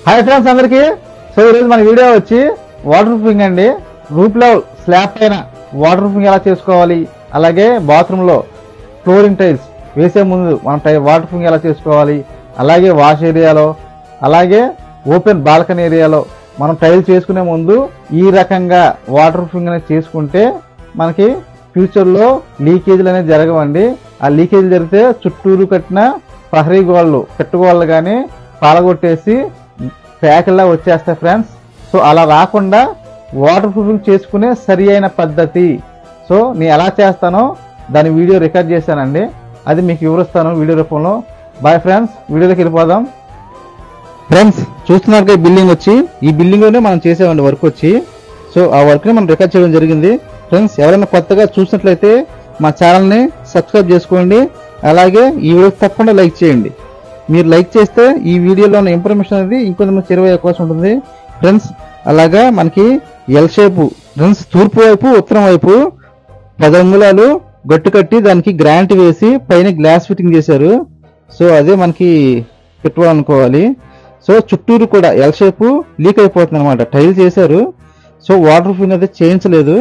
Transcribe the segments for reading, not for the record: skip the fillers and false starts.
Hi friends అందరికి. So ఈరోజు మన వీడియో వచ్చి వాటర్ ప్రూఫింగ్ అండి. రూఫ్ లెవెల్ స్లాబ్ పైన వాటర్ ప్రూఫింగ్ ఎలా చేసుకోవాలి, అలాగే బాత్రూమ్ లో ఫ్లోరింగ్ టైల్స్ వేసే ముందు మనం వాటర్ ప్రూఫింగ్ ఎలా చేసుకోవాలి, అలాగే వాష్ ఏరియాలో, అలాగే ఓపెన్ బాల్కనీ ఏరియాలో మనం టైల్స్ చేసుకునే ముందు ఈ రకంగా వాటర్ ప్రూఫింగ్ అనేది చేసుకుంటే మనకి ఫ్యూచర్ లో లీకేజీలు అనేది జరగవండి. ఆ లీకేజీలు జరిగితే చుట్టూరు కట్టిన ప్రహరీ గోడలు పెట్టుగోడలు కానీ పాలగొట్టేసి ప్యాకెల్లా వచ్చేస్తాయి ఫ్రెండ్స్. సో అలా రాకుండా వాటర్ ప్రూఫింగ్ చేసుకునే సరి అయిన పద్ధతి. సో నేను ఎలా చేస్తానో దాని వీడియో రికార్డ్ చేశానండి, అది మీకు వివరిస్తాను వీడియో రూపంలో. బాయ్ ఫ్రెండ్స్, వీడియోలోకి వెళ్ళిపోదాం. ఫ్రెండ్స్ చూస్తున్నారు ఈ బిల్డింగ్ వచ్చి, ఈ బిల్డింగ్ లోనే మనం చేసామండి వర్క్ వచ్చి. సో ఆ వర్క్ ని మనం రికార్డ్ చేయడం జరిగింది. ఫ్రెండ్స్ ఎవరైనా కొత్తగా చూసినట్లయితే మా ఛానల్ ని సబ్స్క్రైబ్ చేసుకోండి, అలాగే ఈ వీడియో తప్పకుండా లైక్ చేయండి. మీరు లైక్ చేస్తే ఈ వీడియోలో ఉన్న ఇన్ఫర్మేషన్ అనేది ఇంకొంతమంది చేరువయ్యే అవకాశం ఉంటుంది ఫ్రెండ్స్. అలాగా మనకి ఎల్ షేప్ ఫ్రెండ్స్, తూర్పు వైపు ఉత్తరం వైపు 10 అంగుళాలు గట్టు కట్టి దానికి గ్రాంట్ వేసి పైన గ్లాస్ ఫిట్టింగ్ చేశారు. సో అదే మనకి పెట్టుకోవాలనుకోవాలి. సో చుట్టూరు కూడా ఎల్ షేప్ లీక్ అయిపోతుంది అనమాట. టైల్ చేశారు, సో వాటర్ ప్రూఫింగ్ అయితే చేయించలేదు,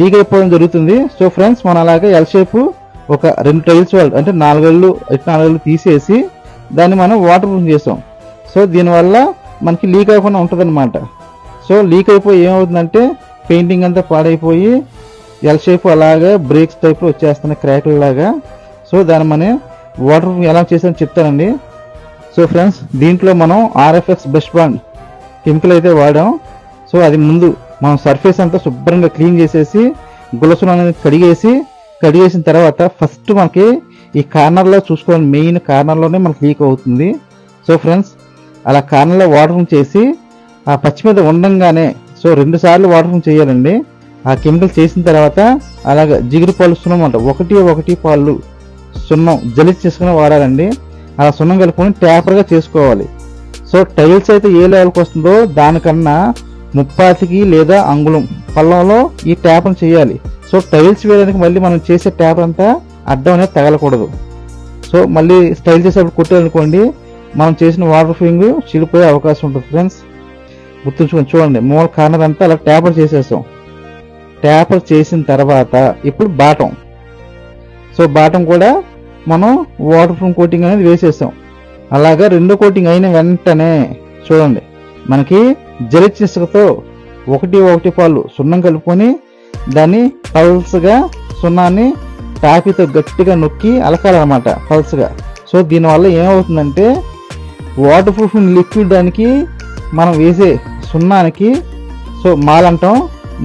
లీక్ అయిపోవడం జరుగుతుంది. సో ఫ్రెండ్స్ మనం అలాగే ఎల్ షేప్ ఒక 2 టైల్స్ అంటే 4 అళ్ళు తీసేసి దాన్ని మనం వాటర్ ప్రూఫ్ చేసాం. సో దీనివల్ల మనకి లీక్ అయిపోయినా ఉంటుంది అనమాట. సో లీక్ అయిపోయి ఏమవుతుందంటే పెయింటింగ్ అంతా పాడైపోయి ఎల్ షేప్ అలాగా బ్రేక్స్ టైప్లో వచ్చేస్తున్నాయి, క్రాక్ల లాగా. సో దాన్ని మనం వాటర్ ప్రూఫ్ ఎలా చేసామని చెప్తానండి. సో ఫ్రెండ్స్ దీంట్లో మనం ఆర్ఎఫ్ఎక్స్ బ్రష్ బాండ్ కెమికల్ అయితే వాడాం. సో అది ముందు మనం సర్ఫేస్ అంతా శుభ్రంగా క్లీన్ చేసేసి గులసులు అనేది కడిగేసిన తర్వాత ఫస్ట్ మనకి ఈ కార్నర్లో చూసుకోవాలి, మెయిన్ కార్నర్లోనే మనకి లీక్ అవుతుంది. సో ఫ్రెండ్స్ అలా కార్నర్లో వాటర్ ప్రూఫ్ చేసి ఆ పచ్చి మీద ఉండంగానే సో 2 సార్లు వాటర్ ప్రూఫ్ చేయాలండి. ఆ కెమికల్ చేసిన తర్వాత అలాగ జిగురు పాలు సున్నం అంట 1 పాలు సున్నం జలిచి చేసుకుని వాడాలండి. అలా సున్నం కలుపుకొని ట్యాపర్గా చేసుకోవాలి. సో టైల్స్ అయితే ఏ లెవెల్కి వస్తుందో దానికన్నా 30 లేదా అంగుళం పల్లంలో ఈ ట్యాప్ను చేయాలి. సో టైల్స్ వేయడానికి మళ్ళీ మనం చేసే ట్యాప్ అంతా అడ్డం అనేది తగలకూడదు. సో మళ్ళీ స్టైల్ చేసేటప్పుడు కొట్టాలనుకోండి మనం చేసిన వాటర్ ప్రూఫింగ్ చిడిపోయే అవకాశం ఉంటుంది ఫ్రెండ్స్. గుర్తుంచుకొని చూడండి, మూల కార్నర్ అంతా అలా ట్యాపర్ చేసేసాం. ట్యాపర్ చేసిన తర్వాత ఇప్పుడు బాటం. సో బాటం కూడా మనం వాటర్ ప్రూఫ్ కోటింగ్ అనేది వేసేసాం. అలాగా 2 కోటింగ్ అయిన వెంటనే చూడండి మనకి జలిచి ఇసుకతో 1 పాలు సున్నం కలుపుకొని దాన్ని పల్స్గా సున్నాన్ని టాపీతో గట్టిగా నొక్కి అలకాలన్నమాట పల్స్గా. సో దీనివల్ల ఏమవుతుందంటే వాటర్ ప్రూఫింగ్ లిక్విడ్ దానికి మనం వేసే సున్నానికి సో మాలంటాం,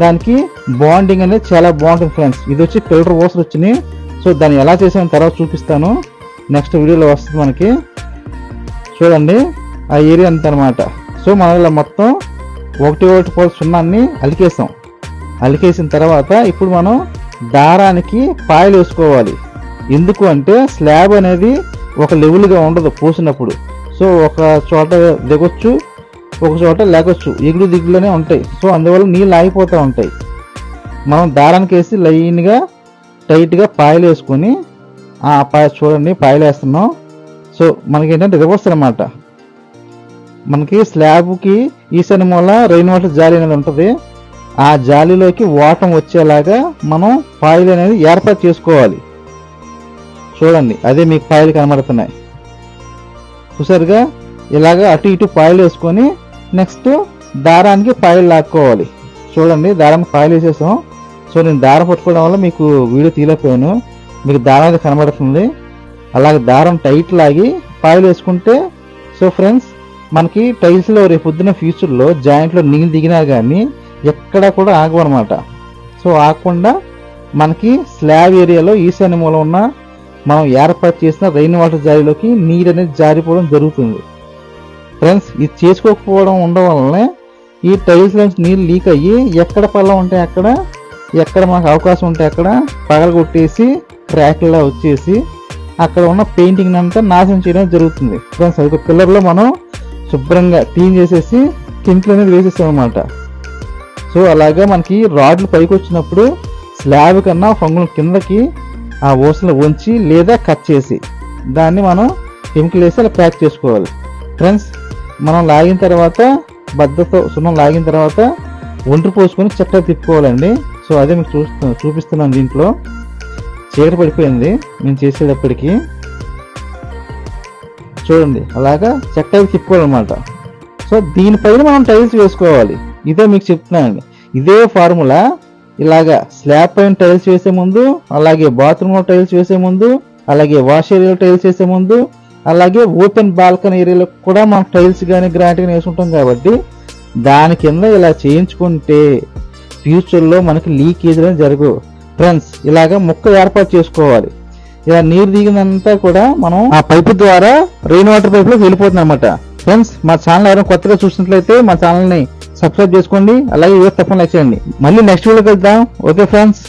దానికి బాండింగ్ అనేది చాలా బాగుంటుంది ఫ్రెండ్స్. ఇది వచ్చి ఫిల్టర్ వాటర్ వచ్చినాయి. సో దాన్ని ఎలా చేసామో తర్వాత చూపిస్తాను, నెక్స్ట్ వీడియోలో వస్తుంది మనకి. చూడండి ఆ ఏరియా అంత అనమాట. సో మనం ఇలా మొత్తం 1 పాలు సున్నాన్ని అలికేసిన తర్వాత ఇప్పుడు మనం దారానికి పాయలు వేసుకోవాలి. ఎందుకు అంటే స్లాబ్ అనేది ఒక లెవెల్గా ఉండదు పోసినప్పుడు. సో ఒక చోట దిగొచ్చు, ఒక చోట లేకొచ్చు, ఎగుడు దిగులునే ఉంటాయి. సో అందువల్ల నీళ్ళు ఆగిపోతూ ఉంటాయి. మనం దారానికి వేసి లైన్గా టైట్గా పాయలు వేసుకొని చూడండి పాయలు వేస్తున్నాం. సో మనకి ఏంటంటే రివర్స్ అనమాట. మనకి స్లాబ్కి ఈశాన్య మూల రెయిన్ వాటర్ జాలి అనేది ఉంటుంది. ఆ జాలీలోకి వాటర్ వచ్చేలాగా మనం పాయలు అనేది ఏర్పాటు చేసుకోవాలి. చూడండి అదే మీకు పాయలు కనబడుతున్నాయి చూసారుగా. ఇలాగా అటు ఇటు పాయలు వేసుకొని నెక్స్ట్ దారానికి పాయలు లాక్కోవాలి. చూడండి దారానికి పాయలు వేసేసాం. సో నేను దారం పట్టుకోవడం వల్ల మీకు వీడియో తీయలేకపోయాను, మీకు దారం అయితే కనబడుతుంది. అలాగే దారం టైట్ లాగి పాయలు వేసుకుంటే సో ఫ్రెండ్స్ మనకి టైల్స్లో రేపు పొద్దున్న ఫ్యూచర్లో జాయింట్లో నీళ్ళు దిగినా కానీ ఎక్కడా కూడా ఆగవన్నమాట. సో ఆగకుండా మనకి స్లాబ్ ఏరియాలో ఈశాన్య మూల ఉన్న మనం ఏర్పాటు చేసిన రెయిన్ వాటర్ జారీలోకి నీరు అనేది జారిపోవడం జరుగుతుంది ఫ్రెండ్స్. ఇది చేసుకోకపోవడం ఉండడం వల్లనే ఈ టైల్స్ నుంచి నీళ్ళు లీక్ అయ్యి ఎక్కడ పళ్ళం ఉంటే అక్కడ, ఎక్కడ మనకు అవకాశం ఉంటే అక్కడ పగలగొట్టేసి క్రాక్లా వచ్చేసి అక్కడ ఉన్న పెయింటింగ్ అంతా నాశనం చేయడం జరుగుతుంది ఫ్రెండ్స్. అది ఒక పిల్లర్లో మనం శుభ్రంగా క్లీన్ చేసేసి కెమికల్ అనేది వేసేస్తాం అన్నమాట. సో అలాగా మనకి రాడ్లు పైకి వచ్చినప్పుడు స్లాబ్ కన్నా ఫంగుల కిందకి ఆ ఓసలు ఉంచి లేదా కట్ చేసి దాన్ని మనం కెమికల్ వేసి అలా ప్యాక్ చేసుకోవాలి ఫ్రెండ్స్. మనం లాగిన తర్వాత బద్దతో సున్నం లాగిన తర్వాత ఒండ్రు పోసుకొని చక్కగా తిప్పుకోవాలండి. సో అదే మీకు చూపిస్తున్నాను. దీంట్లో చీకటి పడిపోయింది నేను చేసేటప్పటికి. చూడండి అలాగా చక్కగా తిప్పుకోవాలన్నమాట. సో దీనిపైన మనం టైల్స్ వేసుకోవాలి. ఇదే మీకు చెప్తున్నానండి. ఇదే ఫార్ములా ఇలాగా స్లాబ్ పైన టైల్స్ వేసే ముందు, అలాగే బాత్రూంలో టైల్స్ వేసే ముందు, అలాగే వాష్ ఏరియాలో టైల్స్ వేసే ముందు, అలాగే ఓపెన్ బాల్కనీ ఏరియాలో కూడా మనం టైల్స్ కానీ గ్రానైట్ కానీ వేసుకుంటాం కాబట్టి దాని కింద ఇలా చేయించుకుంటే ఫ్యూచర్లో మనకి లీకేజ్ అనేది జరగవు ఫ్రెండ్స్. ఇలాగా ముక్క ఏర్పాటు చేసుకోవాలి. ఇలా నీరు దిగినంతా కూడా మనం ఆ పైపు ద్వారా రెయిన్ వాటర్ పైప్ లో వెళ్ళిపోతుంది అనమాట. ఫ్రెండ్స్ మా ఛానల్ ఎవరైనా కొత్తగా చూసినట్లయితే మా ఛానల్ ని సబ్స్క్రైబ్ చేసుకోండి. అలాగే తప్పకుండా లైక్ చేయండి. మళ్ళీ నెక్స్ట్ వీడియోకి వెళ్దాం. Okay friends.